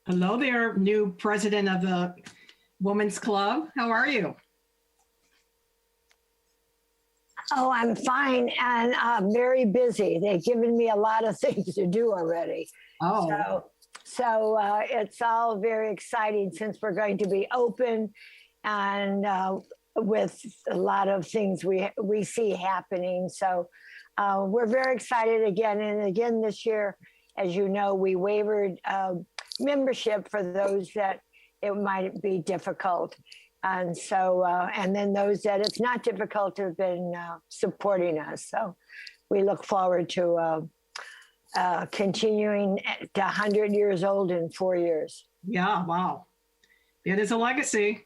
Hello there, new president of the Women's Club. How are you? Oh, I'm fine and very busy. They've given me a lot of things to do already. Oh, So it's all very exciting since we're going to be open and with a lot of things we see happening. So we're very excited again. And again this year, as you know, we waived membership for those that it might be difficult. And so, and then those that it's not difficult have been supporting us. So we look forward to continuing to 100 years old in 4 years. yeah, wow. It is a legacy.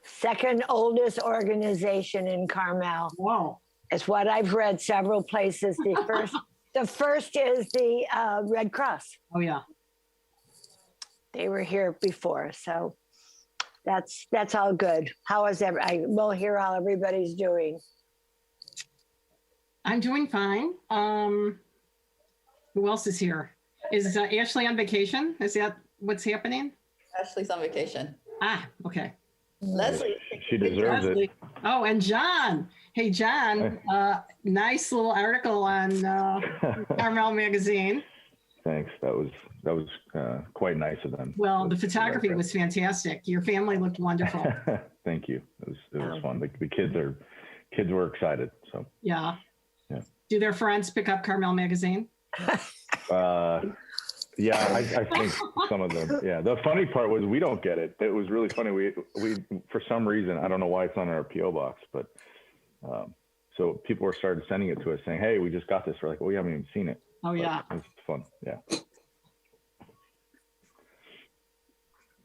Second oldest organization in Carmel. Wow. It's what I've read several places. The first is the Red Cross. Oh, yeah. They were here before, so that's all good. How is I will hear how everybody's doing. I'm doing fine. Who else is here? Is Ashley on vacation? Is that what's happening? Ashley's on vacation. Ah, okay. Leslie. She deserves it. Oh, and John. Hey, John, nice little article on Carmel magazine. Thanks. That was quite nice of them. Well, the photography was fantastic. Your family looked wonderful. Thank you. It was fun. The kids were excited. So Yeah. Yeah. Do their friends pick up Carmel magazine? Yeah, I think some of them. Yeah. The funny part was we don't get it. It was really funny. We for some reason, I don't know why it's on our PO box, but so people were started sending it to us saying, "Hey, we just got this." We're like, "Well, we haven't even seen it." Oh, yeah. It's fun. Yeah.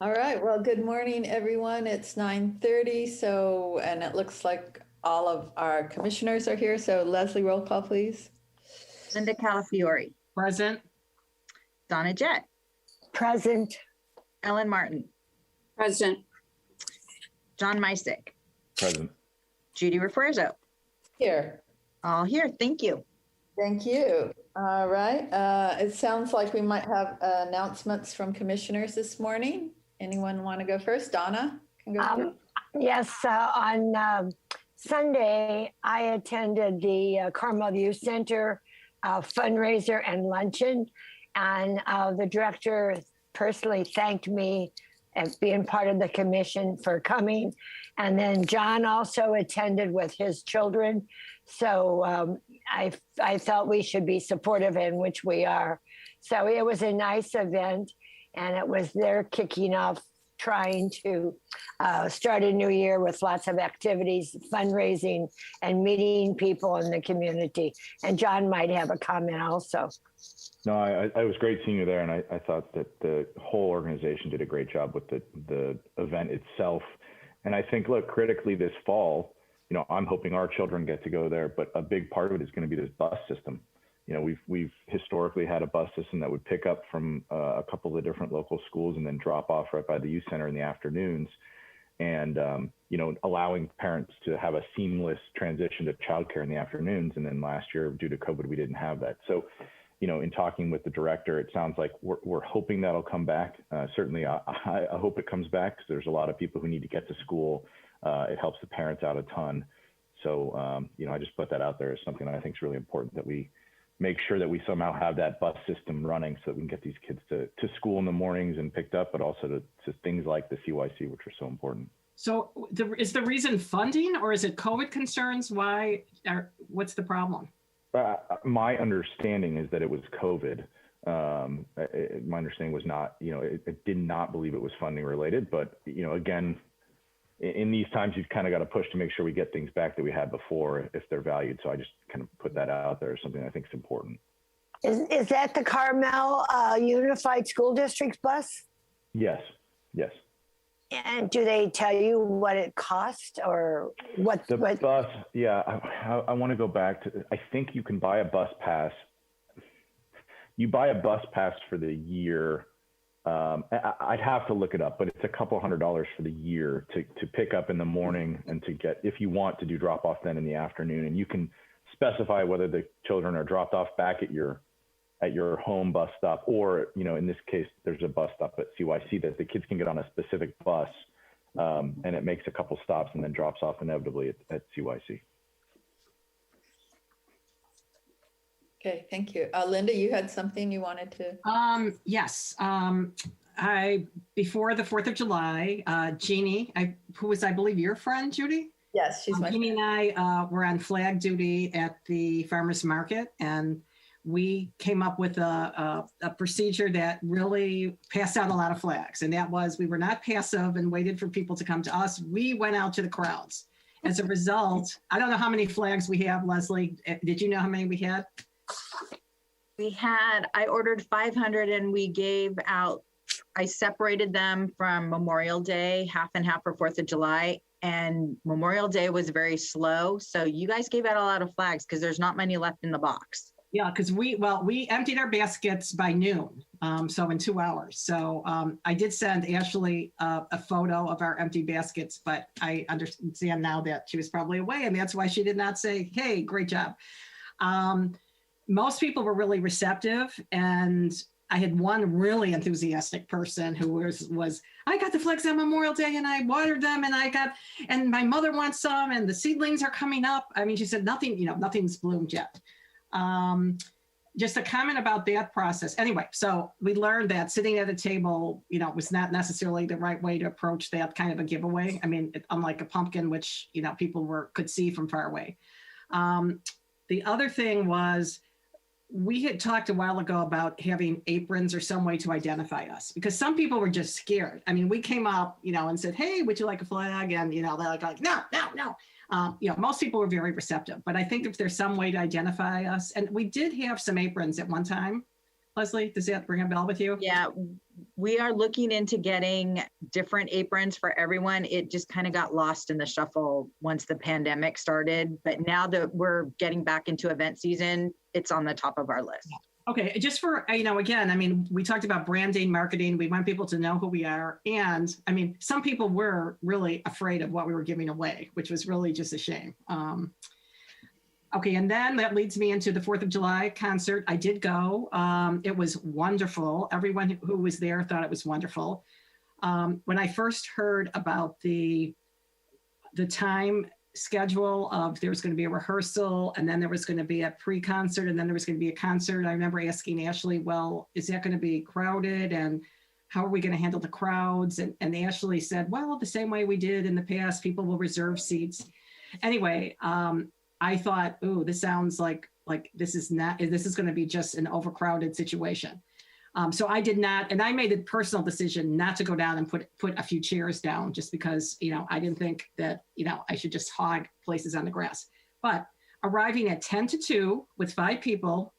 All right. Well, good morning, everyone. It's 9:30. So, and it looks like all of our commissioners are here. So Leslie, roll call, please. Linda Calafiore, Present. Donna Jett, Present. Ellen Martin, Present. John Mysick, Present. Judy Refuerzo, Here. all here. Thank you. Thank you. All right. It sounds like we might have announcements from commissioners this morning. Anyone want to go first? Donna can go first. Yes, on Sunday, I attended the Carmel Youth Center fundraiser and luncheon, and the director personally thanked me as being part of the commission for coming. And then John also attended with his children. So I felt we should be supportive, in which we are. So it was a nice event, and it was their kicking off, trying to start a new year with lots of activities, fundraising, and meeting people in the community. And John might have a comment also. No, I was great seeing you there, and I thought that the whole organization did a great job with the event itself. And I think, look, critically this fall, I'm hoping our children get to go there, but a big part of it is going to be this bus system. We've historically had a bus system that would pick up from a couple of the different local schools and then drop off right by the youth center in the afternoons, and allowing parents to have a seamless transition to childcare in the afternoons. And then last year, due to COVID, we didn't have that. So, in talking with the director, it sounds like we're hoping that'll come back. Certainly, I hope it comes back, because there's a lot of people who need to get to school. It helps the parents out a ton. So, I just put that out there as something that I think is really important, that we make sure that we somehow have that bus system running so that we can get these kids to school in the mornings and picked up, but also to things like the CYC, which are so important. So is the reason funding, or is it COVID concerns? What's the problem? My understanding is that it was COVID. My understanding was not, it did not believe it was funding related, but, again, in these times, you've kind of got to push to make sure we get things back that we had before, if they're valued. So I just kind of put that out there as something I think is important. Is that the Carmel Unified School District's bus? Yes. And do they tell you what it cost, or what? Bus, yeah. I want to go back to, I think you can buy a bus pass. You buy a bus pass for the year. I'd have to look it up, but it's a couple $100s for the year to pick up in the morning, and to get, if you want to do drop off then in the afternoon. And you can specify whether the children are dropped off back at your at your home bus stop, or, you know, in this case, there's a bus stop at CYC that the kids can get on a specific bus, and it makes a couple stops and then drops off inevitably at CYC. Okay, thank you. Linda, you had something you wanted to? Yes. Before the 4th of July, Jeannie, who was, I believe, your friend, Judy? Yes, she's my Jeannie friend. and I were on flag duty at the farmer's market, and we came up with a procedure that really passed out a lot of flags. And that was, we were not passive and waited for people to come to us. We went out to the crowds. As a result, I don't know how many flags we have, Leslie. Did you know how many we had? I ordered 500 and we gave out, I separated them from Memorial Day, half and half for 4th of July. And Memorial Day was very slow. So you guys gave out a lot of flags because there's not many left in the box. Yeah, because we emptied our baskets by noon, so in 2 hours. So I did send Ashley a photo of our empty baskets, but I understand now that she was probably away, and that's why she did not say, hey, great job. Most people were really receptive, and I had one really enthusiastic person who was I got the flags on Memorial Day and I watered them, and my mother wants some, and the seedlings are coming up. I mean, she said nothing's bloomed yet. Just a comment about that process. Anyway, so we learned that sitting at a table, was not necessarily the right way to approach that kind of a giveaway. I mean, unlike a pumpkin, which, people could see from far away. The other thing was, we had talked a while ago about having aprons or some way to identify us, because some people were just scared. I mean, we came up, and said, hey, would you like a flag? And, they're like, no. Most people were very receptive, but I think if there's some way to identify us, and we did have some aprons at one time. Leslie, does that ring a bell with you? Yeah, we are looking into getting different aprons for everyone. It just kind of got lost in the shuffle once the pandemic started. But now that we're getting back into event season, it's on the top of our list. Okay, just for, again, I mean, we talked about branding, marketing. We want people to know who we are. And I mean, some people were really afraid of what we were giving away, which was really just a shame. Okay, and then that leads me into the 4th of July concert. I did go. It was wonderful. Everyone who was there thought it was wonderful. When I first heard about the time schedule of there was going to be a rehearsal, and then there was going to be a pre-concert, and then there was going to be a concert, I remember asking Ashley, well, is that going to be crowded? And how are we going to handle the crowds? And Ashley said, well, the same way we did in the past, people will reserve seats. Anyway, I thought, ooh, this sounds like this is going to be just an overcrowded situation. So I did not, and I made a personal decision not to go down and put a few chairs down, just because, I didn't think that, I should just hog places on the grass. But arriving at 10 to 2 with 5 people,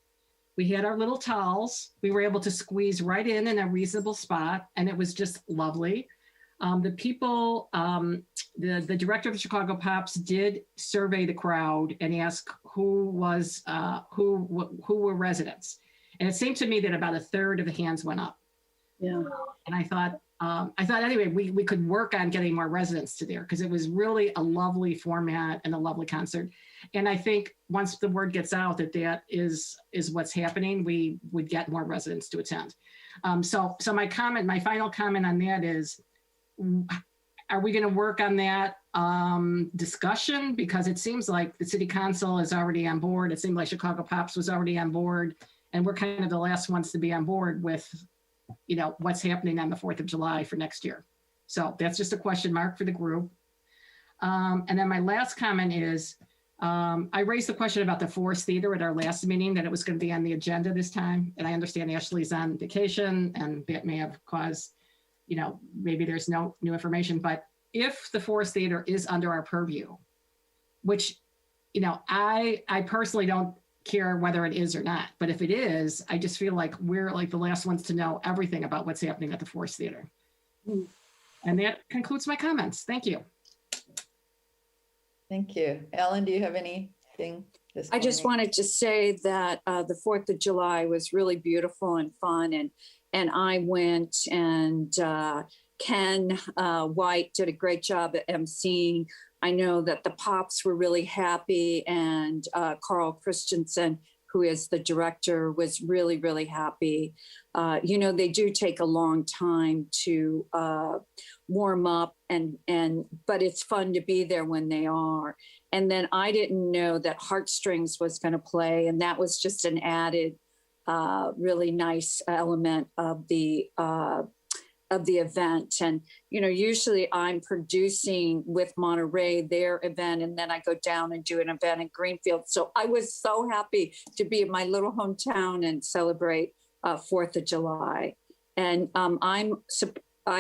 we had our little towels. We were able to squeeze right in a reasonable spot, and it was just lovely. The people, the director of the Chicago Pops did survey the crowd and ask who were residents. And it seemed to me that about a third of the hands went up. Yeah. And I thought anyway, we could work on getting more residents to there, because it was really a lovely format and a lovely concert. And I think once the word gets out that is what's happening, we would get more residents to attend. So my final comment on that is, are we going to work on that discussion? Because it seems like the city council is already on board. It seemed like Chicago Pops was already on board, and we're kind of the last ones to be on board with, what's happening on the 4th of July for next year. So that's just a question mark for the group. And then my last comment is, I raised the question about the Forest Theater at our last meeting, that it was going to be on the agenda this time. And I understand Ashley's on vacation, and that may have caused, maybe there's no new information. But if the Forest Theater is under our purview, which, I personally don't care whether it is or not, but if it is, I just feel like we're like the last ones to know everything about what's happening at the Forest Theater. And that concludes my comments. Thank you. Thank you. Ellen, do you have anything? I just wanted to say that the 4th of July was really beautiful and fun. And I went, and Ken White did a great job at emceeing. I know that the Pops were really happy, and Carl Christensen who is the director, was really, really happy. They do take a long time to warm up, but it's fun to be there when they are. And then I didn't know that Heartstrings was going to play, and that was just an added, really nice element of the event. And usually I'm producing with Monterey their event, and then I go down and do an event in Greenfield. So I was so happy to be in my little hometown and celebrate 4th of July. And I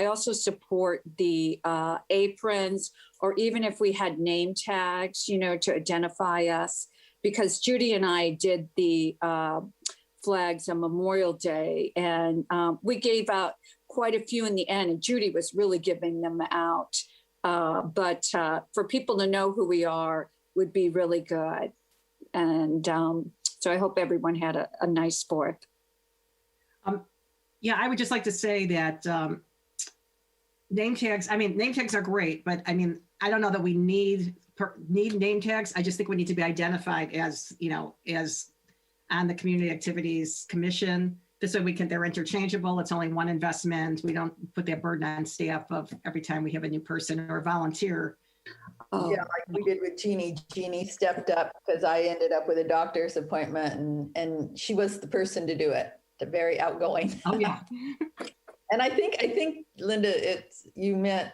also support the aprons, or even if we had name tags, to identify us, because Judy and I did the flags on Memorial Day, and we gave out quite a few in the end, and Judy was really giving them out. But for people to know who we are would be really good. And so I hope everyone had a nice 4th. Yeah, I would just like to say that name tags are great, but I don't know that we need name tags. I just think we need to be identified as on the Community Activities Commission. This way they're interchangeable. It's only one investment. We don't put that burden on staff of every time we have a new person or a volunteer. Yeah, like we did with Jeannie. Jeannie stepped up because I ended up with a doctor's appointment, and she was the person to do it. Very outgoing. Oh yeah. And I think Linda, you meant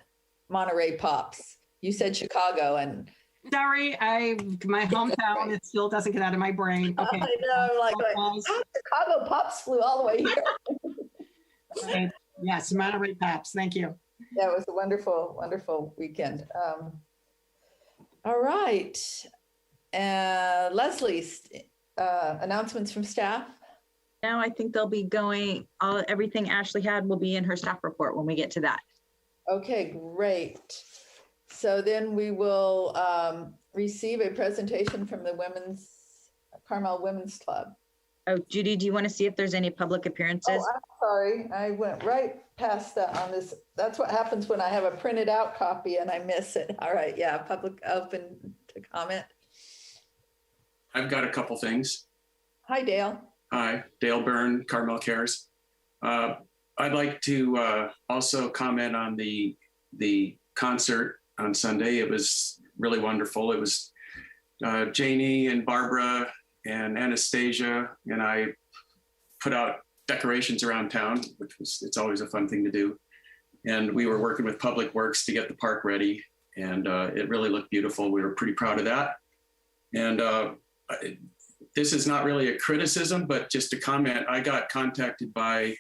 Monterey Pops. You said Chicago, and sorry, my hometown, it still doesn't get out of my brain. Okay. I know, I'm like Chicago Pops flew all the way here. Okay. Yes, Monterey Pops. Thank you. That was a wonderful, wonderful weekend. All right. Leslie's announcements from staff. Now I think they'll be going, everything Ashley had will be in her staff report when we get to that. Okay, great. So then we will receive a presentation from the Carmel Women's Club. Oh, Judy, do you want to see if there's any public appearances? Oh, I'm sorry. I went right past that on this. That's what happens when I have a printed out copy and I miss it. All right. Yeah. Public open to comment. I've got a couple things. Hi, Dale. Hi, Dale Byrne, Carmel Cares. I'd like to also comment on the concert on Sunday. It was really wonderful. It was Janie and Barbara and Anastasia, and I put out decorations around town, it's always a fun thing to do. And we were working with Public Works to get the park ready, and it really looked beautiful. We were pretty proud of that. And this is not really a criticism, but just a comment. I got contacted by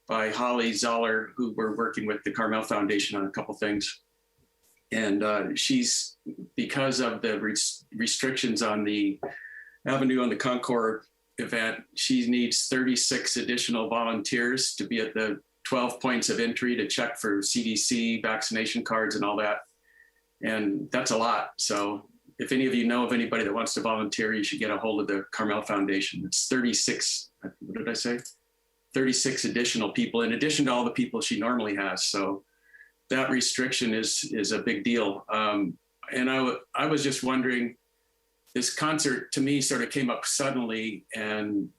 Holly Zoller, who we're working with the Carmel Foundation on a couple things. And she's, because of the restrictions on the Avenue on the Concord event, she needs 36 additional volunteers to be at the 12 points of entry to check for CDC vaccination cards and all that. And that's a lot. So if any of you know of anybody that wants to volunteer, you should get a hold of the Carmel Foundation. It's 36, what did I say? 36 additional people in addition to all the people she normally has. So that restriction is a big deal. And I was just wondering, this concert to me sort of came up suddenly, and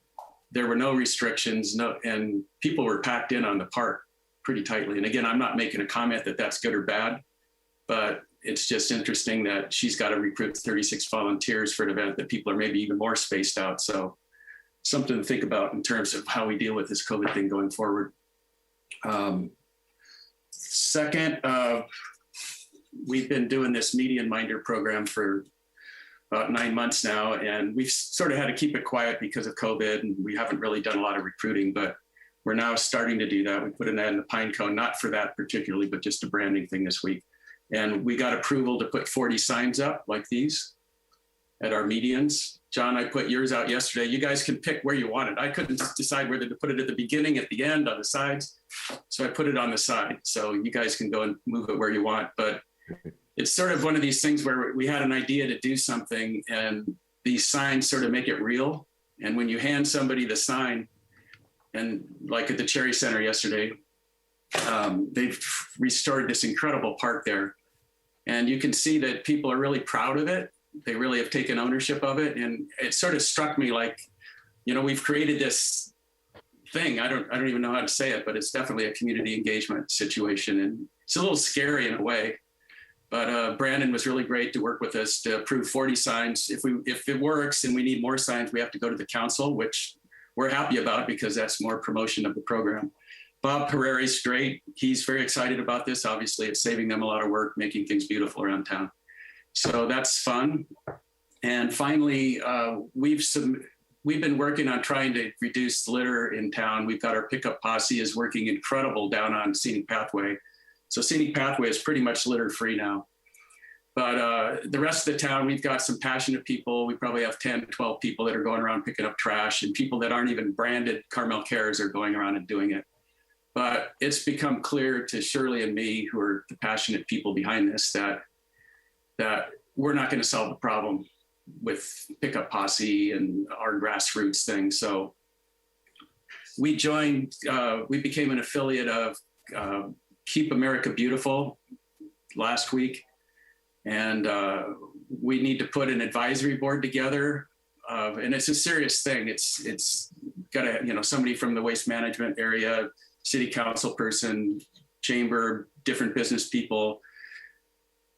there were no restrictions, and people were packed in on the park pretty tightly. And again, I'm not making a comment that that's good or bad, but it's just interesting that she's got to recruit 36 volunteers for an event that people are maybe even more spaced out. So something to think about in terms of how we deal with this COVID thing going forward. Second, we've been doing this Median Minder program for about 9 months now, and we've sort of had to keep it quiet because of COVID, and we haven't really done a lot of recruiting, but we're now starting to do that. We put an ad in the Pine Cone, not for that particularly, but just a branding thing this week. And we got approval to put 40 signs up like these at our medians. John, I put yours out yesterday. You guys can pick where you want it. I couldn't decide whether to put it at the beginning, at the end, on the sides. So I put it on the side. So you guys can go and move it where you want. But it's sort of one of these things where we had an idea to do something, and these signs sort of make it real. And when you hand somebody the sign, and like at the Cherry Center yesterday, they've restored this incredible park there. And you can see that people are really proud of it. They really have taken ownership of it. And it sort of struck me like we've created this thing. I don't even know how to say it, but it's definitely a community engagement situation, and it's a little scary in a way. But Brandon was really great to work with us to approve 40 signs. If it works and we need more signs, we have to go to the council, which we're happy about because that's more promotion of the program. Bob Pereira's great. He's very excited about this. Obviously, it's saving them a lot of work, making things beautiful around town. So that's fun. And finally, we've been working on trying to reduce litter in town. We've got our pickup posse is working incredible down on Scenic Pathway. So Scenic Pathway is pretty much litter free now. But the rest of the town, we've got some passionate people. We probably have 10, 12 people that are going around picking up trash, and people that aren't even branded Carmel Cares are going around and doing it. But it's become clear to Shirley and me, who are the passionate people behind this, that we're not going to solve the problem with pickup posse and our grassroots thing. So we became an affiliate of Keep America Beautiful last week. And we need to put an advisory board together. And it's a serious thing. It's got to, somebody from the waste management area, city council person, chamber, different business people.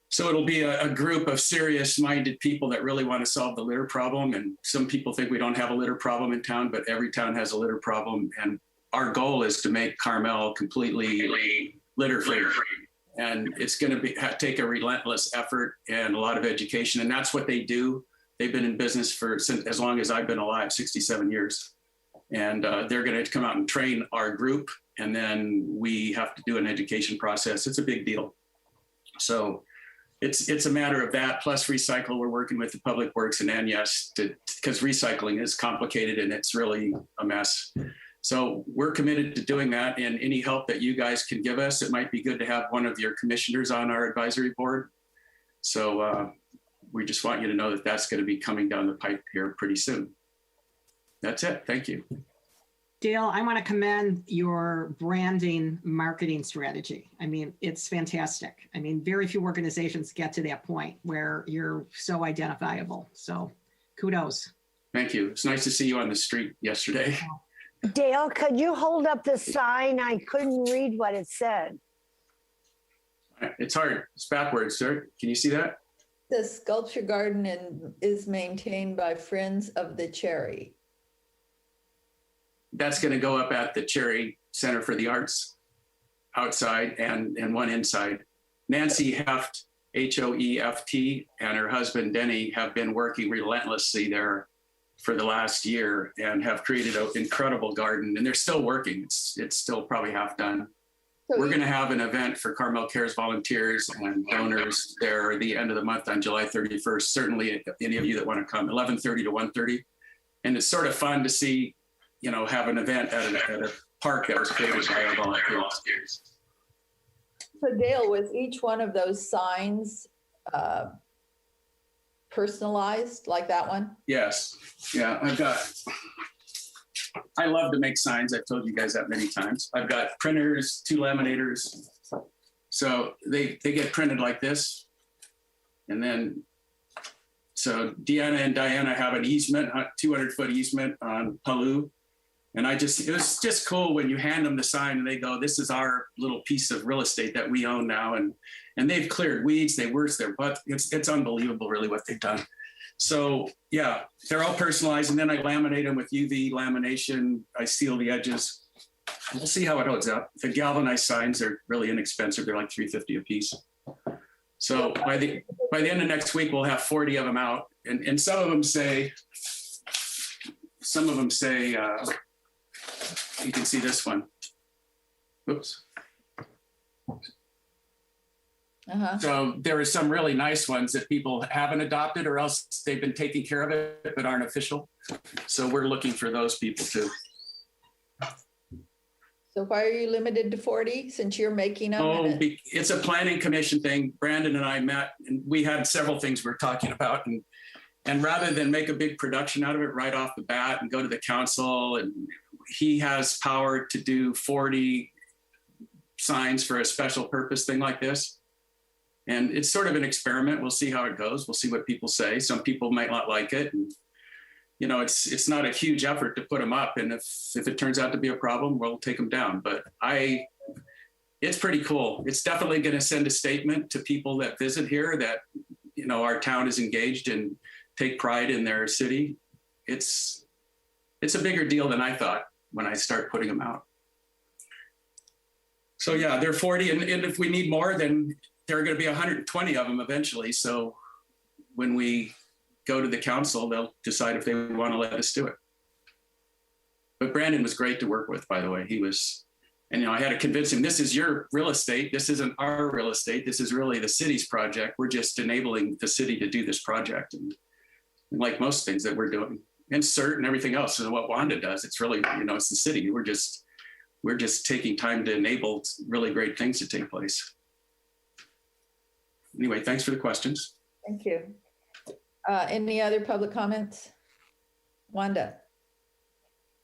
So it'll be a group of serious minded people that really want to solve the litter problem. And some people think we don't have a litter problem in town, but every town has a litter problem. And our goal is to make Carmel completely litter free. And it's going to take a relentless effort and a lot of education. And that's what they do. They've been in business since as long as I've been alive, 67 years. And they're going to come out and train our group. And then we have to do an education process. It's a big deal. So it's a matter of that, plus recycle. We're working with the Public Works and ANYES because recycling is complicated and it's really a mess. So we're committed to doing that, and any help that you guys can give us, it might be good to have one of your commissioners on our advisory board. So we just want you to know that that's going to be coming down the pipe here pretty soon. That's it. Thank you. Dale, I want to commend your branding marketing strategy. I mean, it's fantastic. I mean, very few organizations get to that point where you're so identifiable. So kudos. Thank you. It's nice to see you on the street yesterday. Dale, could you hold up the sign? I couldn't read what it said. It's hard. It's backwards, sir. Can you see that? The sculpture garden is maintained by Friends of the Cherry. That's going to go up at the Cherry Center for the Arts outside and one inside. Nancy Heft, Hoeft, and her husband Denny have been working relentlessly there for the last year and have created an incredible garden, and they're still working. It's still probably half done. So we're going to have an event for Carmel Cares volunteers and donors there at the end of the month on July 31st. Certainly any of you that want to come, 11:30 to 1:30. And it's sort of fun to see, have an event at a park that was created by our volunteers. So Dale, was each one of those signs personalized like that one? Yes. Yeah, I love to make signs. I've told you guys that many times. I've got printers, 2 laminators. So they get printed like this. And then, so Deanna and Diana have an easement, 200-foot easement on Palu. And it was just cool when you hand them the sign and they go, this is our little piece of real estate that we own now. And they've cleared weeds, they worse their butt. It's unbelievable really what they've done. So yeah, they're all personalized, and then I laminate them with UV lamination. I seal the edges. We'll see how it holds up. The galvanized signs are really inexpensive. They're like $3.50 a piece. So by the end of next week, we'll have 40 of them out. And some of them say, you can see this one. Oops. Uh-huh. So there are some really nice ones that people haven't adopted, or else they've been taking care of it but aren't official. So we're looking for those people too. So why are you limited to 40 since you're making them? It's a planning commission thing. Brandon and I met, and we had several things we were talking about. And rather than make a big production out of it right off the bat and go to the council, and he has power to do 40 signs for a special purpose thing like this. And it's sort of an experiment. We'll see how it goes. We'll see what people say. Some people might not like it. you know, it's not a huge effort to put them up. And if it turns out to be a problem, we'll take them down. But it's pretty cool. It's definitely going to send a statement to people that visit here that, you know, our town is engaged and take pride in their city. It's a bigger deal than I thought when I start putting them out. So yeah, they're 40, and if we need more, then there are going to be 120 of them eventually. So when we go to the council, they'll decide if they want to let us do it. But Brandon was great to work with, by the way. He was, and you know, I had to convince him, this is your real estate. This isn't our real estate. This is really the city's project. We're just enabling the city to do this project. And like most things that we're doing, and CERT and everything else, and what Wanda does, it's really, you know, it's the city. We're just taking time to enable really great things to take place. Anyway, thanks for the questions. Thank you. Any other public comments? Wanda?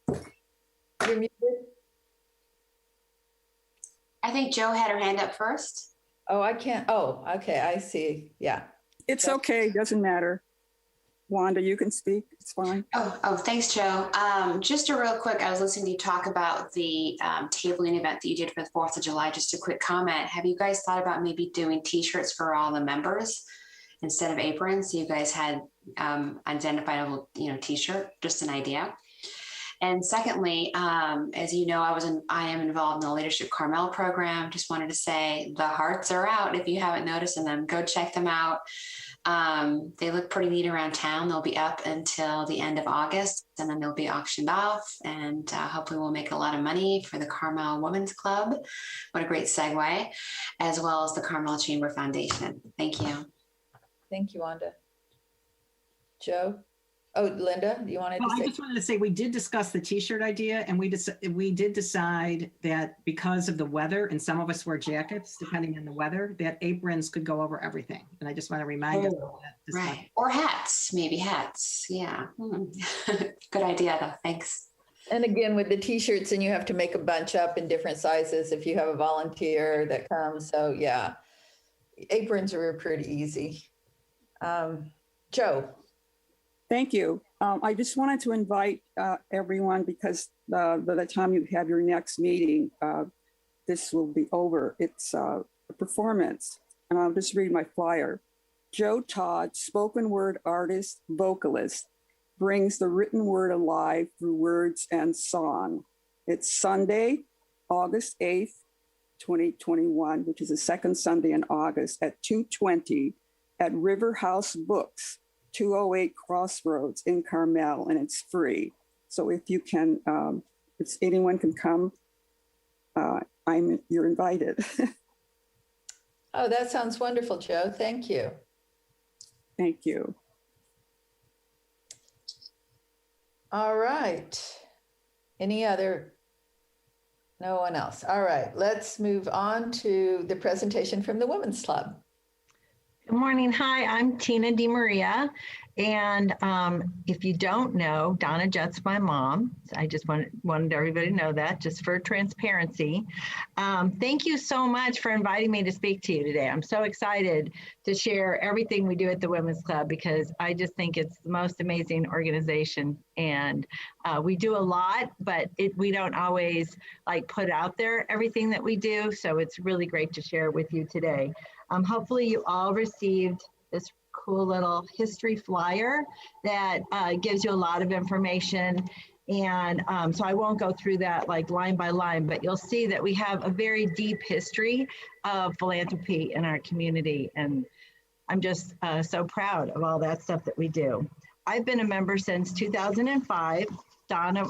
You're muted. I think Joe had her hand up first. Oh, I can't. Oh, okay. I see. Yeah. It's okay. Doesn't matter. Wanda, you can speak. It's fine. Oh, thanks, Joe. Just a real quick, I was listening to you talk about the tabling event that you did for the 4th of July. Just a quick comment. Have you guys thought about maybe doing t-shirts for all the members instead of aprons? So you guys had identifiable, you know, t-shirt, just an idea. And secondly, as you know, I am involved in the Leadership Carmel program. Just wanted to say the hearts are out. If you haven't noticed them, go check them out. They look pretty neat around town. They'll be up until the end of August, and then they'll be auctioned off, and hopefully we'll make a lot of money for the Carmel Women's Club. What a great segue, as well as the Carmel Chamber Foundation. Thank you. Thank you, Wanda. Joe? Oh, Linda, you wanted to say? I just wanted to say we did discuss the t-shirt idea, and we did decide that because of the weather, and some of us wear jackets depending on the weather, that aprons could go over everything. And I just want to remind us of that. Right. Or hats, maybe hats. Yeah. Good idea though. Thanks. And again, with the t-shirts, and you have to make a bunch up in different sizes if you have a volunteer that comes. So yeah, aprons are pretty easy. Joe. Thank you. I just wanted to invite everyone, because by the time you have your next meeting, this will be over. It's a performance, and I'll just read my flyer. Joe Todd, spoken word artist, vocalist, brings the written word alive through words and song. It's Sunday, August 8th, 2021, which is the second Sunday in August at 2:20 at River House Books, 208 Crossroads in Carmel, and it's free. So if you can, if anyone can come, you're invited. Oh, that sounds wonderful, Joe. Thank you. Thank you. All right. Any other? No one else. All right. Let's move on to the presentation from the Women's Club. Good morning. Hi, I'm Tina DiMaria. And if you don't know, Donna Jutt's my mom. I just wanted everybody to know that, just for transparency. Thank you so much for inviting me to speak to you today. I'm so excited to share everything we do at the Women's Club, because I just think it's the most amazing organization. And we do a lot, but we don't always put out there everything that we do. So it's really great to share with you today. Hopefully you all received this cool little history flyer that gives you a lot of information. And so I won't go through that line by line, but you'll see that we have a very deep history of philanthropy in our community. And I'm just so proud of all that stuff that we do. I've been a member since 2005. Donna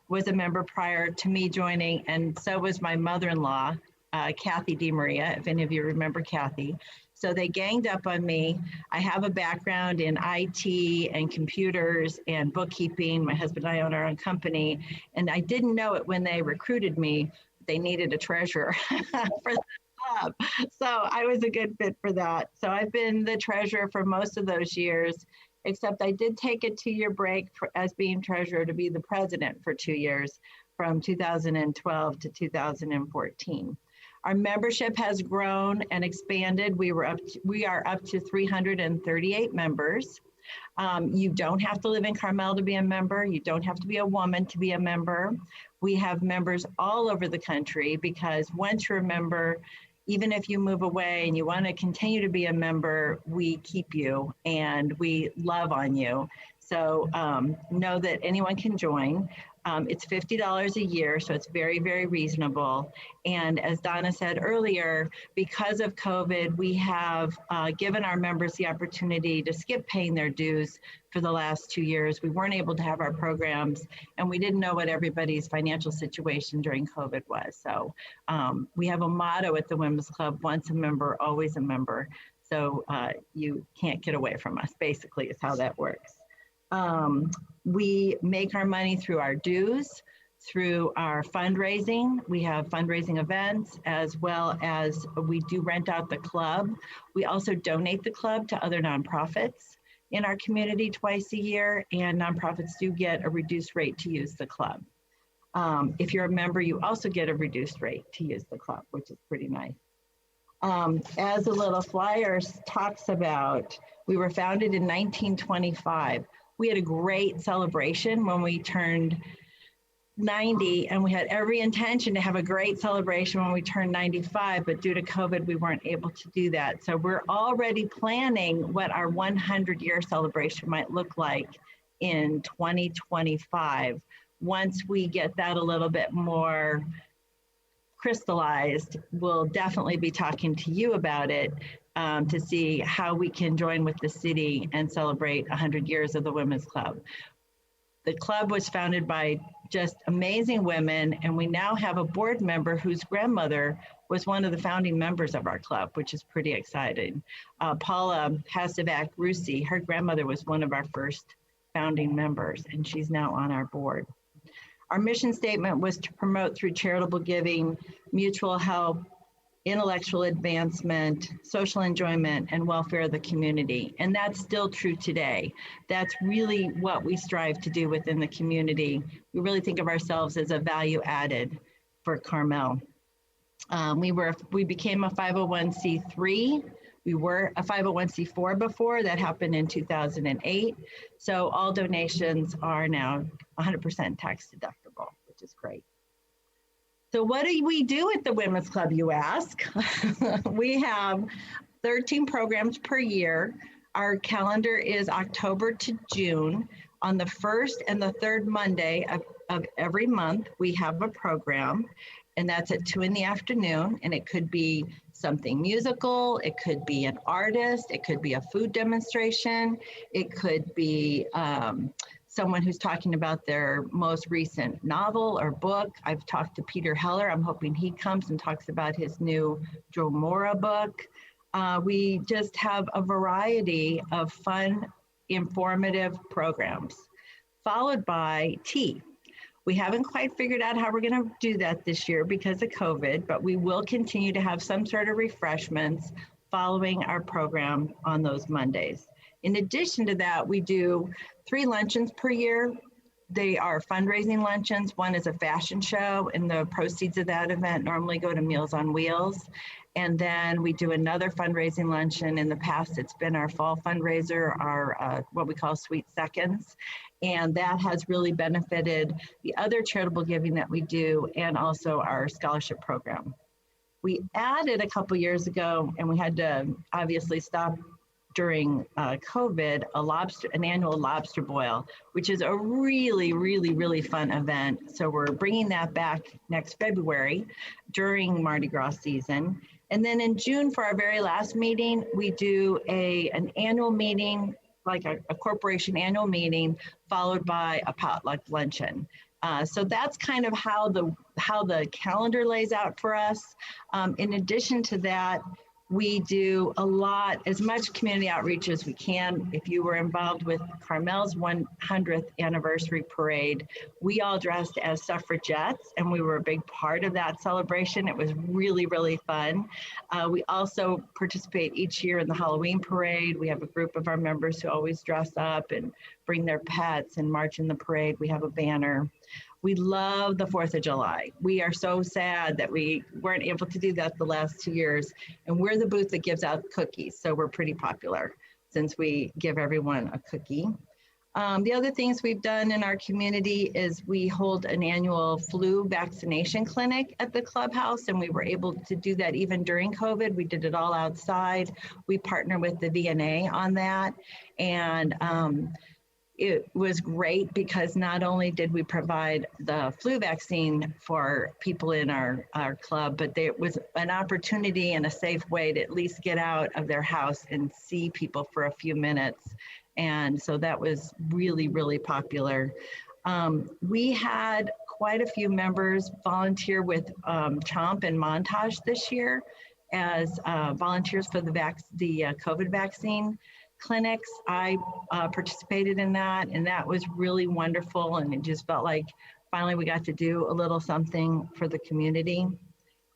was a member prior to me joining, and so was my mother-in-law, Kathy DiMaria, if any of you remember Kathy. So they ganged up on me. I have a background in IT and computers and bookkeeping. My husband and I own our own company. And I didn't know it when they recruited me. They needed a treasurer for the club. So I was a good fit for that. So I've been the treasurer for most of those years, except I did take a 2-year break as being treasurer to be the president for 2 years, from 2012 to 2014. Our membership has grown and expanded. We are up to 338 members. You don't have to live in Carmel to be a member. You don't have to be a woman to be a member. We have members all over the country because once you're a member, even if you move away and you want to continue to be a member, we keep you and we love on you. So know that anyone can join. It's $50 a year, so it's very, very reasonable. And as Donna said earlier, because of COVID, we have given our members the opportunity to skip paying their dues for the last 2 years. We weren't able to have our programs, and we didn't know what everybody's financial situation during COVID was. So we have a motto at the Women's Club, once a member, always a member. So you can't get away from us, basically, is how that works. We make our money through our dues, through our fundraising. We have fundraising events, as well as we do rent out the club. We also donate the club to other nonprofits in our community twice a year, and nonprofits do get a reduced rate to use the club. If you're a member, you also get a reduced rate to use the club, which is pretty nice. As a little flyer talks about, we were founded in 1925. We had a great celebration when we turned 90, and we had every intention to have a great celebration when we turned 95, but due to COVID, we weren't able to do that. So we're already planning what our 100-year celebration might look like in 2025. Once we get that a little bit more crystallized, we'll definitely be talking to you about it. To see how we can join with the city and celebrate 100 years of the Women's Club. The club was founded by just amazing women, and we now have a board member whose grandmother was one of the founding members of our club, which is pretty exciting. Paula Hasavac-Rusi, her grandmother was one of our first founding members, and she's now on our board. Our mission statement was to promote through charitable giving, mutual help, intellectual advancement, social enjoyment, and welfare of the community. And that's still true today. That's really what we strive to do within the community. We really think of ourselves as a value added for Carmel. We became a 501c3. We were a 501c4 before. That happened in 2008. So all donations are now 100% tax deductible, which is great. So what do we do at the Women's Club, you ask? We have 13 programs per year. Our calendar is October to June. On the first and the third Monday of every month, we have a program, and that's at 2 p.m. And it could be something musical, it could be an artist, it could be a food demonstration, it could be someone who's talking about their most recent novel or book. I've talked to Peter Heller. I'm hoping he comes and talks about his new Joe Mora book. We just have a variety of fun, informative programs, followed by tea. We haven't quite figured out how we're going to do that this year because of COVID, but we will continue to have some sort of refreshments following our program on those Mondays. In addition to that, we do 3 luncheons per year. They are fundraising luncheons. One is a fashion show, and the proceeds of that event normally go to Meals on Wheels. And then we do another fundraising luncheon. In the past, it's been our fall fundraiser, our what we call Sweet Seconds. And that has really benefited the other charitable giving that we do, and also our scholarship program. We added a couple years ago, and we had to obviously stop during COVID, an annual lobster boil, which is a really, really, really fun event. So we're bringing that back next February during Mardi Gras season. And then in June, for our very last meeting, we do an annual meeting, like a corporation annual meeting, followed by a potluck luncheon. So that's kind of how the calendar lays out for us. In addition to that, we do as much community outreach as we can. If you were involved with Carmel's 100th anniversary parade, we all dressed as suffragettes, and we were a big part of that celebration. It was really, really fun. We also participate each year in the Halloween parade. We have a group of our members who always dress up and bring their pets and march in the parade. We have a banner. We love the 4th of July. We are so sad that we weren't able to do that the last 2 years. And we're the booth that gives out cookies, so we're pretty popular. since we give everyone a cookie. The other things we've done in our community is we hold an annual flu vaccination clinic at the clubhouse, and we were able to do that even during COVID. We did it all outside. We partner with the VNA on that, and it was great because not only did we provide the flu vaccine for people in our club, but it was an opportunity and a safe way to at least get out of their house and see people for a few minutes. And so that was really, really popular. We had quite a few members volunteer with Chomp and Montage this year as volunteers for the COVID vaccine clinics. I participated in that, and that was really wonderful. And it just felt like finally we got to do a little something for the community.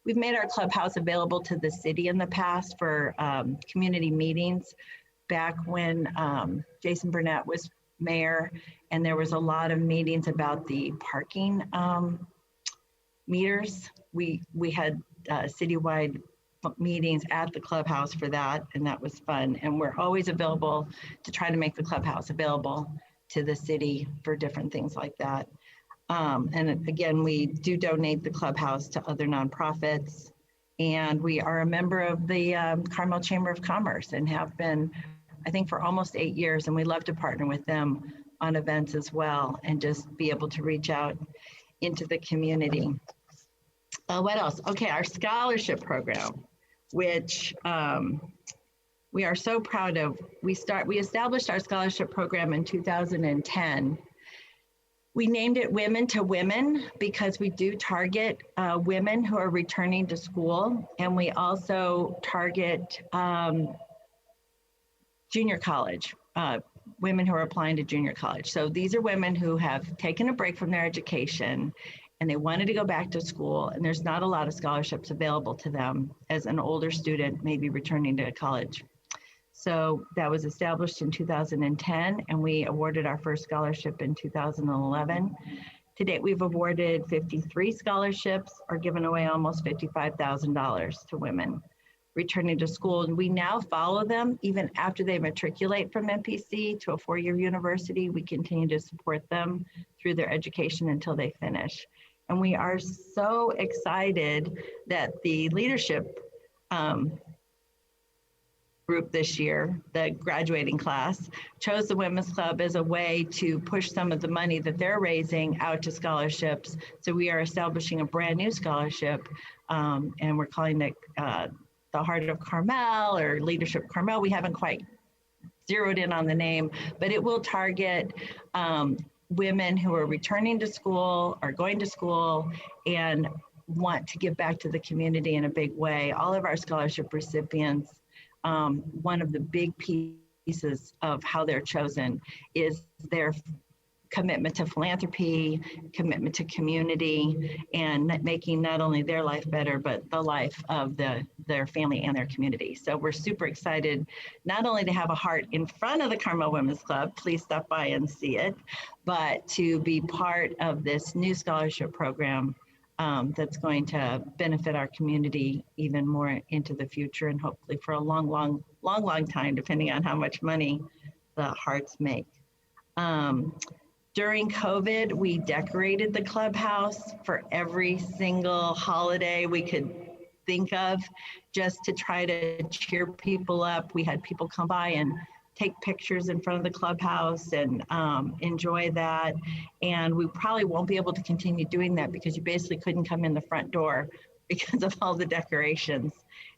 We've made our clubhouse available to the city in the past for community meetings. Back when Jason Burnett was mayor, and there was a lot of meetings about the parking meters. We had citywide meetings at the clubhouse for that, and that was fun. And we're always available to try to make the clubhouse available to the city for different things like that. And again, we do donate the clubhouse to other nonprofits, and we are a member of the Carmel Chamber of Commerce and have been, I think, for almost 8 years, and we love to partner with them on events as well and just be able to reach out into the community. What else? Okay, our scholarship program, which we are so proud of. We established our scholarship program in 2010. We named it Women to Women because we do target women who are returning to school, and we also target junior college, women who are applying to junior college. So these are women who have taken a break from their education and they wanted to go back to school, and there's not a lot of scholarships available to them as an older student maybe returning to college. So that was established in 2010, and we awarded our first scholarship in 2011. To date, we've awarded 53 scholarships or given away almost $55,000 to women returning to school. And we now follow them even after they matriculate from MPC to a four-year university. We continue to support them through their education until they finish. And we are so excited that the leadership group this year, the graduating class, chose the Women's Club as a way to push some of the money that they're raising out to scholarships. So we are establishing a brand new scholarship, and we're calling it the Heart of Carmel or Leadership Carmel. We haven't quite zeroed in on the name, but it will target women who are returning to school or going to school and want to give back to the community in a big way. All of our scholarship recipients, one of the big pieces of how they're chosen is their commitment to philanthropy, commitment to community, and making not only their life better, but the life of their family and their community. So we're super excited not only to have a heart in front of the Carmel Women's Club, please stop by and see it, but to be part of this new scholarship program that's going to benefit our community even more into the future, and hopefully for a long time, depending on how much money the hearts make. During COVID, we decorated the clubhouse for every single holiday we could think of, just to try to cheer people up. We had people come by and take pictures in front of the clubhouse and enjoy that. And we probably won't be able to continue doing that because you basically couldn't come in the front door because of all the decorations.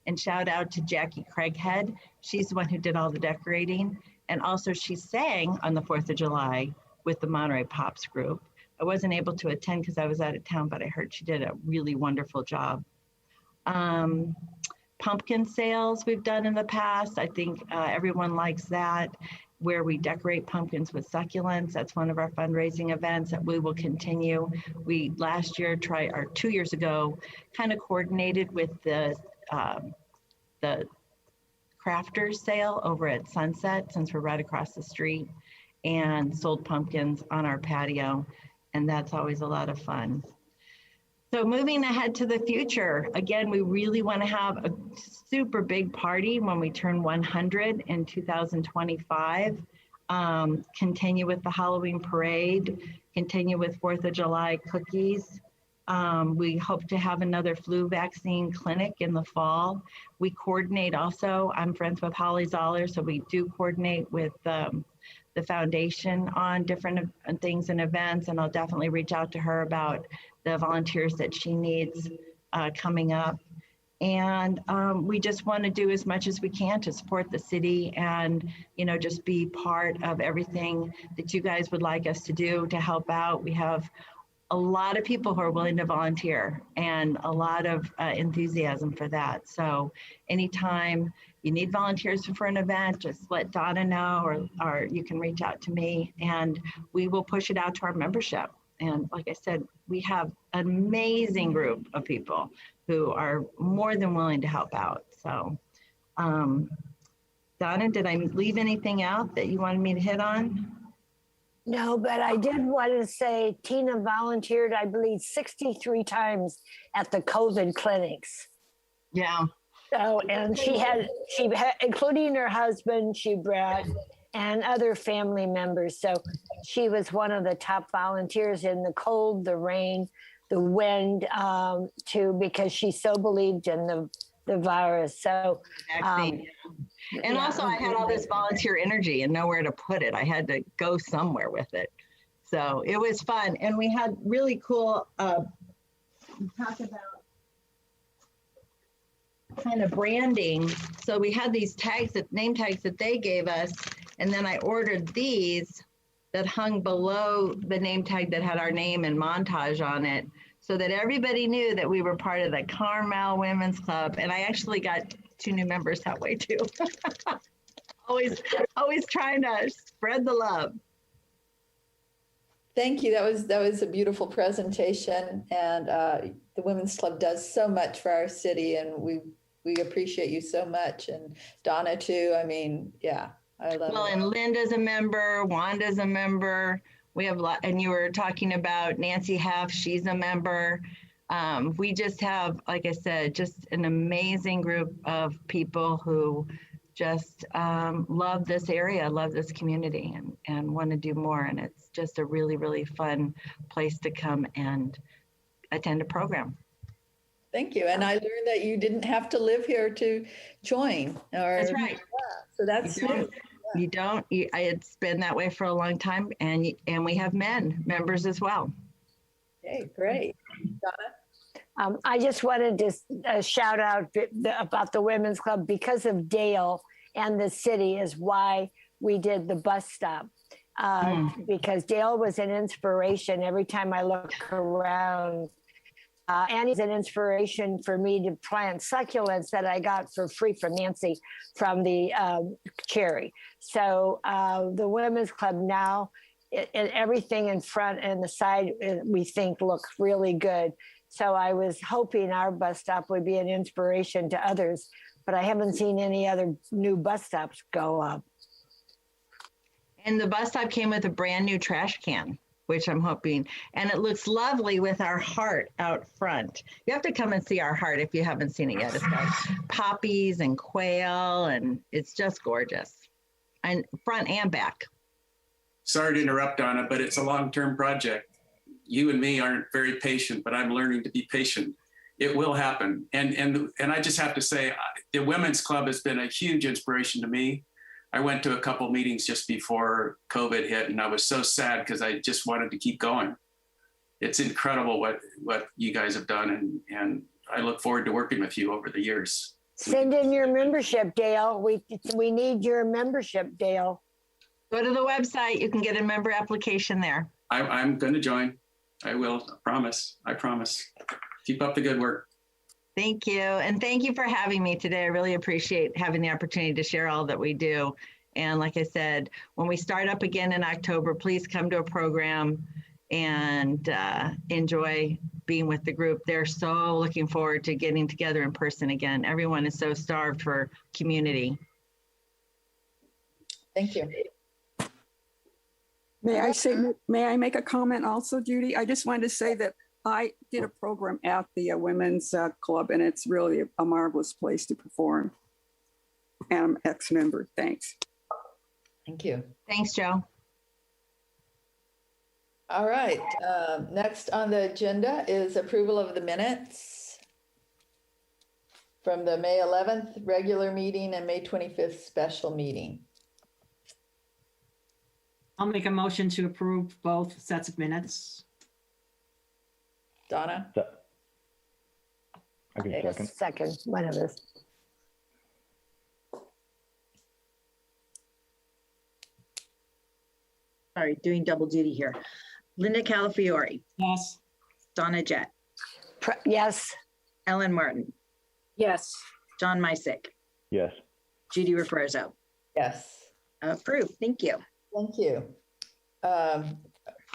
And shout out to Jackie Craighead. She's the one who did all the decorating. And also she sang on the 4th of July with the Monterey Pops group. I wasn't able to attend because I was out of town, but I heard she did a really wonderful job. Pumpkin sales we've done in the past. I think everyone likes that, where we decorate pumpkins with succulents. That's one of our fundraising events that we will continue. We last year 2 years ago, kind of coordinated with the crafters sale over at Sunset, since we're right across the street, and sold pumpkins on our patio. And that's always a lot of fun. So moving ahead to the future, again, we really want to have a super big party when we turn 100 in 2025. Continue with the Halloween parade, continue with 4th of July cookies. We hope to have another flu vaccine clinic in the fall. We coordinate also, I'm friends with Holly Zoller, so we do coordinate with the foundation on different things and events, and I'll definitely reach out to her about the volunteers that she needs coming up. And we just want to do as much as we can to support the city and, you know, just be part of everything that you guys would like us to do to help out. We have a lot of people who are willing to volunteer and a lot of enthusiasm for that. So anytime you need volunteers for an event, just let Donna know, or you can reach out to me and we will push it out to our membership. And like I said, we have an amazing group of people who are more than willing to help out. So, Donna, did I leave anything out that you wanted me to hit on? No, but I did want to say Tina volunteered, I believe, 63 times at the COVID clinics. Yeah. So, and she had, including her husband, she brought, and other family members. So she was one of the top volunteers in the cold, the rain, the wind, because she so believed in the virus. So, and also I had all this volunteer energy and nowhere to put it. I had to go somewhere with it. So it was fun. And we had really cool, talk about kind of branding. So we had these tags, name tags that they gave us. And then I ordered these that hung below the name tag that had our name and montage on it, so that everybody knew that we were part of the Carmel Women's Club. And I actually got 2 new members that way too. always trying to spread the love. Thank you. That was a beautiful presentation, and the Women's Club does so much for our city, and we appreciate you so much, and Donna too. I mean, yeah, I love it. Well, and Linda's a member, Wanda's a member. We have, and you were talking about Nancy Heff, she's a member. We just have, like I said, just an amazing group of people who just love this area, love this community, and want to do more. And it's just a really, really fun place to come and attend a program. Thank you. And I learned that you didn't have to live here to join. That's right. Yeah, so that's new. You don't. It's been that way for a long time, and we have members as well. Okay, great. Donna? I just wanted to shout out about the Women's Club because of Dale and the city is why we did the bus stop. Because Dale was an inspiration every time I look around. And he's an inspiration for me to plant succulents that I got for free from Nancy from the Cherry. So the Women's Club now, everything in front and the side, we think looks really good. So I was hoping our bus stop would be an inspiration to others, but I haven't seen any other new bus stops go up. And the bus stop came with a brand new trash can, which I'm hoping, and it looks lovely with our heart out front. You have to come and see our heart if you haven't seen it yet. It's got poppies and quail, and it's just gorgeous, and front and back. Sorry to interrupt, Donna, but it's a long-term project. You and me aren't very patient, but I'm learning to be patient. It will happen. And I just have to say, the Women's Club has been a huge inspiration to me. I went to a couple meetings just before COVID hit, and I was so sad because I just wanted to keep going. It's incredible what you guys have done, and I look forward to working with you over the years. Send in your membership, Dale. We need your membership, Dale. Go to the website. You can get a member application there. I'm going to join. I will. I promise. Keep up the good work. Thank you. And thank you for having me today. I really appreciate having the opportunity to share all that we do. And like I said, when we start up again in October, please come to a program and enjoy being with the group. They're so looking forward to getting together in person again. Everyone is so starved for community. Thank you. May I make a comment also, Judy? I just wanted to say that I did a program at the Women's Club, and it's really a marvelous place to perform. And I'm ex-member. Thanks. Thank you. Thanks, Joe. All right. Next on the agenda is approval of the minutes from the May 11th regular meeting and May 25th special meeting. I'll make a motion to approve both sets of minutes. Donna? I can Okay. second. Second, one of us. Sorry, doing double duty here. Linda Calafiore, Yes. Donna Jett, Yes. Ellen Martin, Yes. John Mysick, Yes. Judy Refrozo. Yes. Approved. Thank you. Thank you.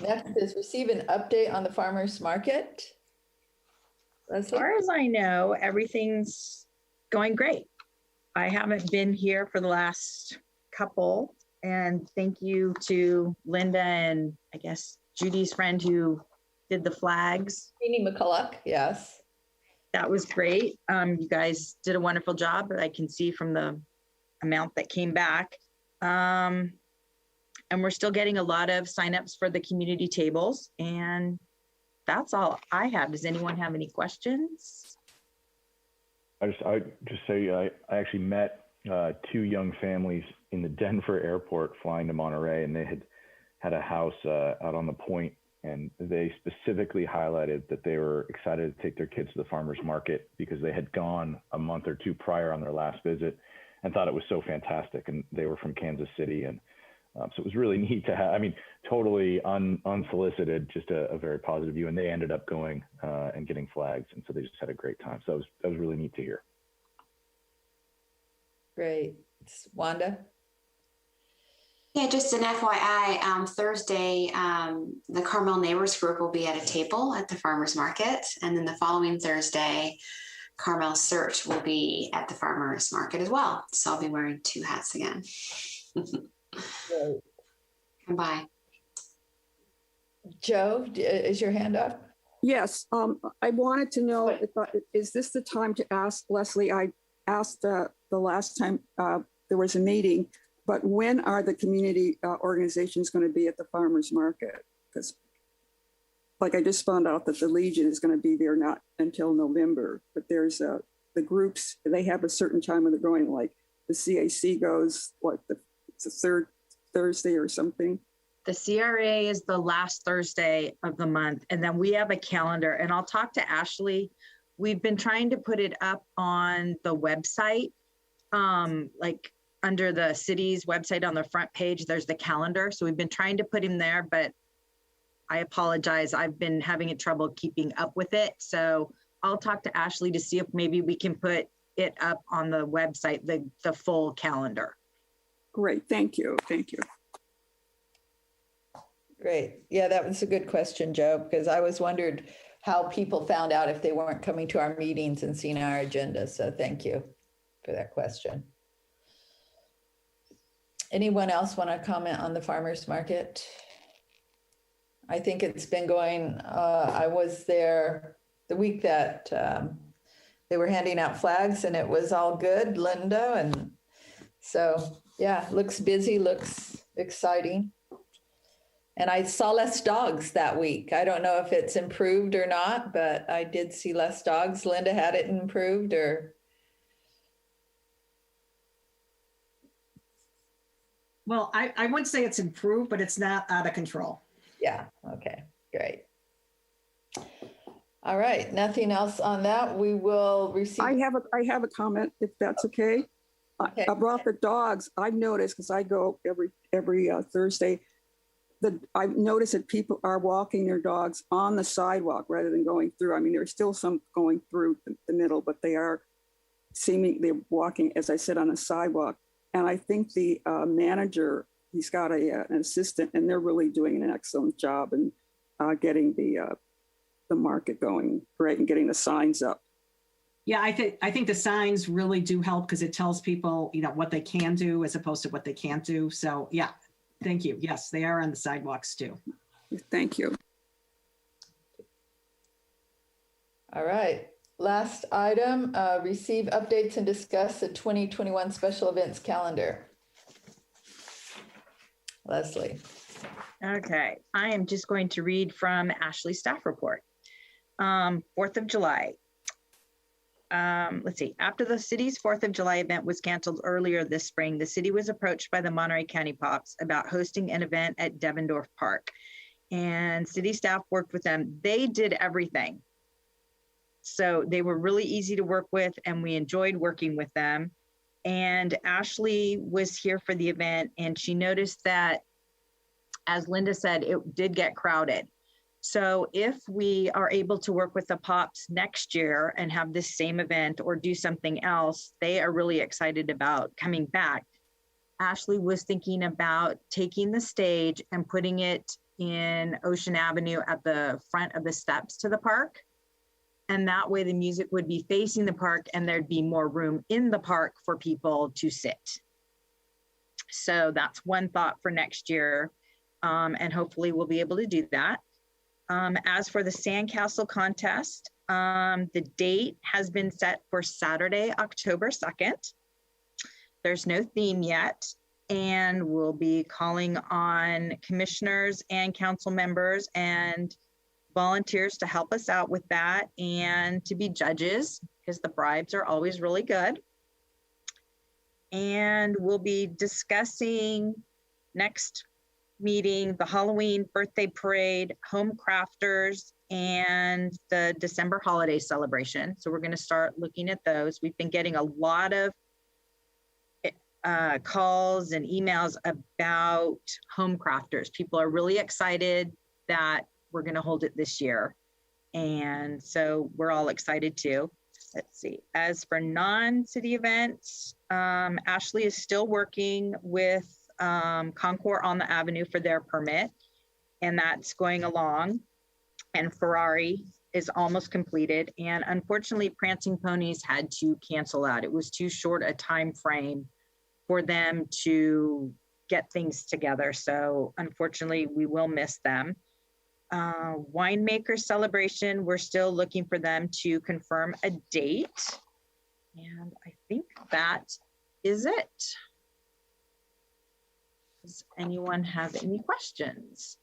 Next is receive an update on the farmer's market. As Leslie? far as I know, everything's going great. I haven't been here for the last couple, and thank you to Linda and I guess Judy's friend who did the flags. Jeannie McCulloch, yes. That was great. You guys did a wonderful job. I can see from the amount that came back. And we're still getting a lot of signups for the community tables. And that's all I have. Does anyone have any questions? I just say I actually met two young families in the Denver airport flying to Monterey, and they had a house out on the point, and they specifically highlighted that they were excited to take their kids to the farmers market because they had gone a month or two prior on their last visit and thought it was so fantastic. And they were from Kansas City, and so it was really neat to have, I mean, totally unsolicited, just a very positive view. And they ended up going and getting flags. And so they just had a great time. So that was really neat to hear. Great. It's Wanda? Yeah, just an FYI, Thursday, the Carmel Neighbors Group will be at a table at the farmer's market. And then the following Thursday, Carmel Search will be at the farmer's market as well. So I'll be wearing two hats again. Great. Come by. Joe, is your hand up? Yes, I wanted to know, is this the time to ask Leslie? I asked the last time there was a meeting, but when are the community organizations going to be at the farmers market? Because like I just found out that the Legion is going to be there not until November, but there's the groups, they have a certain time when they're going, like the CAC goes, like it's the third Thursday or something. The CRA is the last Thursday of the month. And then we have a calendar, and I'll talk to Ashley. We've been trying to put it up on the website, like under the city's website on the front page, there's the calendar. So we've been trying to put him there, but I apologize. I've been having trouble keeping up with it. So I'll talk to Ashley to see if maybe we can put it up on the website, the full calendar. Great, thank you, thank you. Great. Yeah, that was a good question, Joe, because I was wondered how people found out if they weren't coming to our meetings and seeing our agenda. So thank you for that question. Anyone else want to comment on the farmers market? I think it's been going, I was there the week that they were handing out flags, and it was all good, Linda. And so, yeah, looks busy, looks exciting. And I saw less dogs that week. I don't know if it's improved or not, but I did see less dogs. Linda, had it improved or? Well, I wouldn't say it's improved, but it's not out of control. Yeah, okay, great. All right, nothing else on that. We will receive. I have a comment, if that's okay. Okay. I brought the dogs. I've noticed, because I go every Thursday, I've noticed that people are walking their dogs on the sidewalk rather than going through. I mean, there's still some going through the middle, but they're walking, as I said, on a sidewalk. And I think the manager, he's got an assistant, and they're really doing an excellent job in getting the market going great and getting the signs up. Yeah, I think the signs really do help because it tells people, what they can do as opposed to what they can't do. So yeah, thank you. Yes, they are on the sidewalks too. Thank you. All right. Last item, receive updates and discuss the 2021 special events calendar. Leslie. Okay, I am just going to read from Ashley's staff report. 4th of July. Let's see, after the city's 4th of July event was canceled earlier this spring, the city was approached by the Monterey County Pops about hosting an event at Devendorf Park. And city staff worked with them. They did everything. So they were really easy to work with and we enjoyed working with them. And Ashley was here for the event and she noticed that, as Linda said, it did get crowded. So if we are able to work with the Pops next year and have this same event or do something else, they are really excited about coming back. Ashley was thinking about taking the stage and putting it in Ocean Avenue at the front of the steps to the park. And that way the music would be facing the park and there'd be more room in the park for people to sit. So that's one thought for next year. And hopefully we'll be able to do that. As for the Sandcastle contest, the date has been set for Saturday, October 2nd. There's no theme yet. And we'll be calling on commissioners and council members and volunteers to help us out with that and to be judges because the bribes are always really good. And we'll be discussing next meeting, the Halloween birthday parade, home crafters, and the December holiday celebration. So we're going to start looking at those. We've been getting a lot of calls and emails about home crafters. People are really excited that we're going to hold it this year. And so we're all excited too. Let's see. As for non-city events, Ashley is still working with Concours on the Avenue for their permit, and that's going along. And Ferrari is almost completed. And unfortunately, Prancing Ponies had to cancel out. It was too short a time frame for them to get things together. So unfortunately, we will miss them. Winemaker celebration, we're still looking for them to confirm a date. And I think that is it. Does anyone have any questions?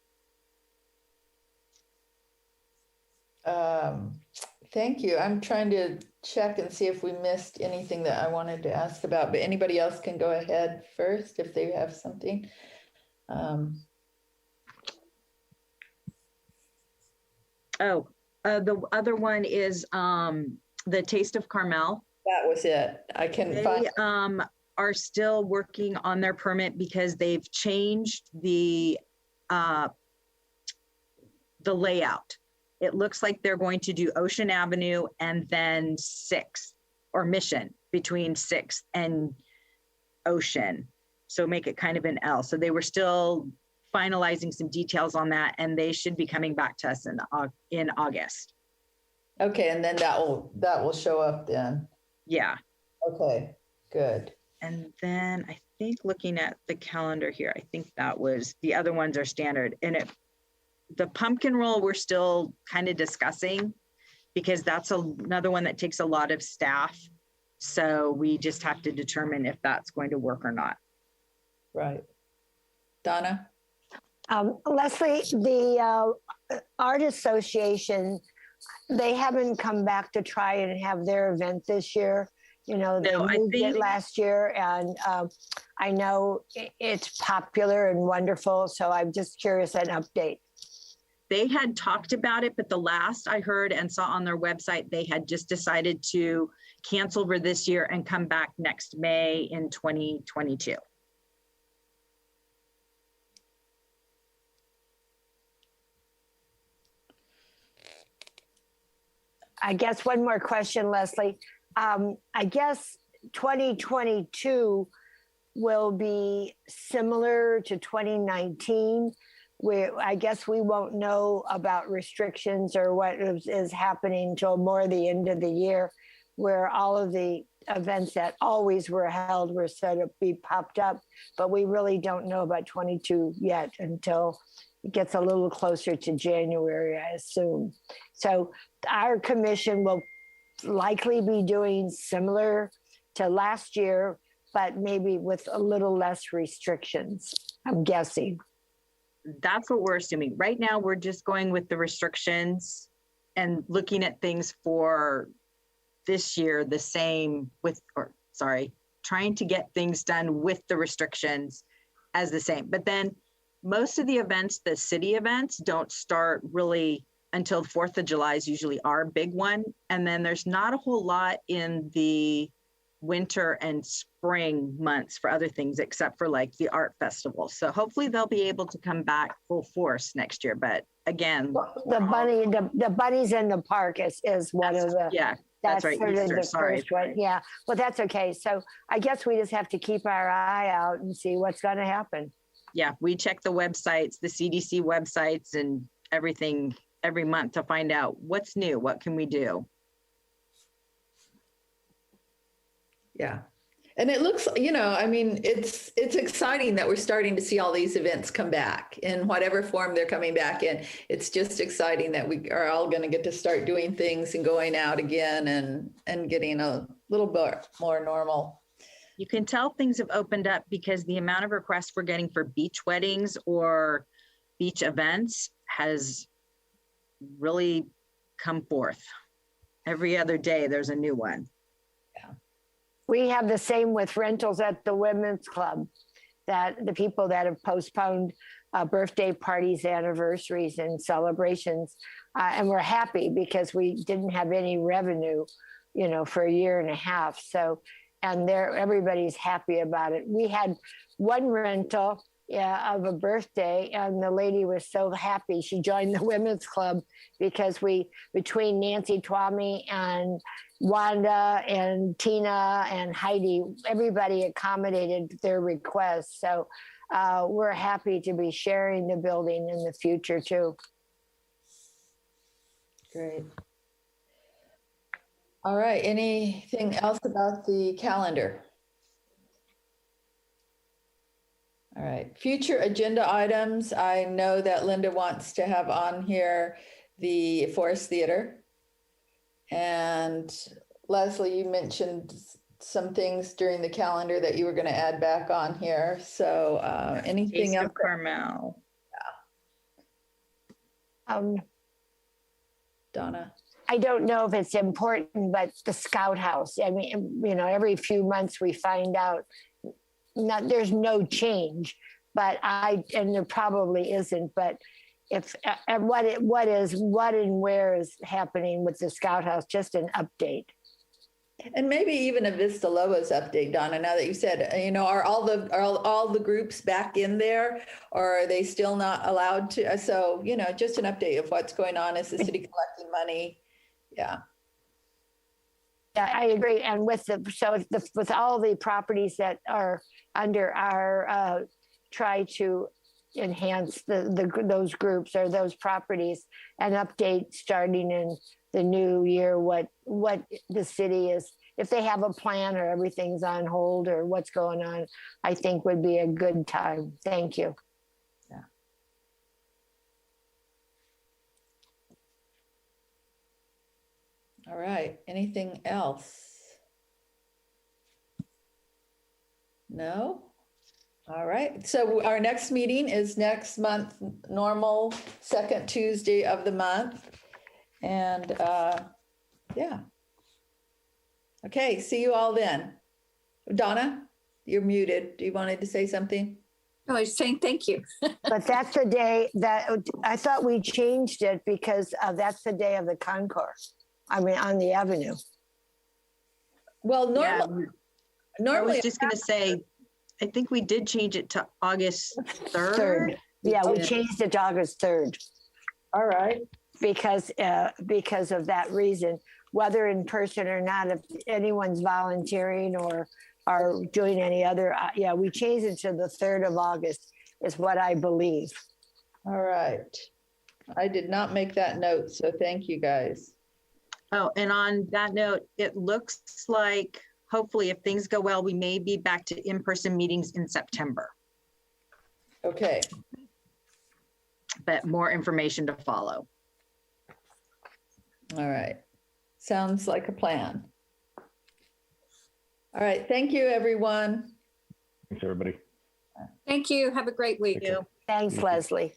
Thank you. I'm trying to check and see if we missed anything that I wanted to ask about, but anybody else can go ahead first if they have something. The other one is the Taste of Carmel. That was it. I can find. Are still working on their permit because they've changed the layout. It looks like they're going to do Ocean Avenue and then 6th or Mission between 6th and Ocean. So make it kind of an L. So they were still finalizing some details on that and they should be coming back to us in August. Okay, and then that will show up then. Yeah. Okay, good. And then I think looking at the calendar here, I think that was, the other ones are standard. And the pumpkin roll, we're still kind of discussing because that's another one that takes a lot of staff. So we just have to determine if that's going to work or not. Right. Donna? Leslie, the Art Association, they haven't come back to try and have their event this year. You know, they moved it last year, and I know it's popular and wonderful. So I'm just curious an update. They had talked about it, but the last I heard and saw on their website, they had just decided to cancel for this year and come back next May in 2022. I guess one more question, Leslie. I guess 2022 will be similar to 2019. I guess we won't know about restrictions or what is happening until more the end of the year, where all of the events that always were held were sort of be popped up, but we really don't know about 22 yet until it gets a little closer to January, I assume. So our commission will likely be doing similar to last year, but maybe with a little less restrictions, I'm guessing. That's what we're assuming. Right now, we're just going with the restrictions and looking at things for this year, the same with, or sorry, trying to get things done with the restrictions as the same. But then most of the events, the city events, don't start really until 4th of July is usually our big one. And then there's not a whole lot in the winter and spring months for other things, except for like the art festival. So hopefully they'll be able to come back full force next year. But again, The bunnies in the park is one of the, yeah, that's right. sort of Easter, the sorry. first one. Yeah, well, that's okay. So I guess we just have to keep our eye out and see what's going to happen. Yeah, we check the websites, the CDC websites and everything every month to find out what's new, what can we do? Yeah. And it looks, I mean, it's exciting that we're starting to see all these events come back in whatever form they're coming back in. It's just exciting that we are all going to get to start doing things and going out again and getting a little bit more normal. You can tell things have opened up because the amount of requests we're getting for beach weddings or beach events has really come forth. Every other day, there's a new one. We have the same with rentals at the Women's Club, that the people that have postponed birthday parties, anniversaries, and celebrations. And we're happy because we didn't have any revenue, for a year and a half. So, and everybody's happy about it. We had one rental of a birthday, and the lady was so happy. She joined the Women's Club because between Nancy Twamy and Wanda and Tina and Heidi, everybody accommodated their requests. So we're happy to be sharing the building in the future too. Great. All right, anything else about the calendar? All right, future agenda items. I know that Linda wants to have on here the Forest Theater. And Leslie, you mentioned some things during the calendar that you were going to add back on here. So anything else? Carmel. Donna? I don't know if it's important, but the Scout House, I mean, every few months we find out there's no change, but and there probably isn't, but what and where is happening with the Scout House, just an update. And maybe even a Vista Lobos update, Donna, now that you said, are all the groups back in there, or are they still not allowed to? So, just an update of what's going on. Is the city collecting money? Yeah. Yeah, I agree. And with all the properties that are under our try to enhance those groups or those properties, an update starting in the new year, what the city is, if they have a plan or everything's on hold or what's going on, I think would be a good time. Thank you. Yeah. All right, anything else? No? All right, so our next meeting is next month, normal second Tuesday of the month. And yeah. Okay, see you all then. Donna, you're muted. Do you wanted to say something? No, I was saying thank you. But that's the day that I thought we changed it because that's the day of the concourse. I mean, on the avenue. Well, normally I was just going to say, I think we did change it to August 3rd. Yeah, we changed it to August 3rd. All right. Because of that reason, whether in person or not, if anyone's volunteering or are doing any other, we changed it to the 3rd of August is what I believe. All right. I did not make that note, so thank you guys. Oh, and on that note, it looks like hopefully, if things go well, we may be back to in-person meetings in September, Okay. but more information to follow. All right. Sounds like a plan. All right. Thank you, everyone. Thanks, everybody. Thank you. Have a great week. Thank you. Thanks, Leslie.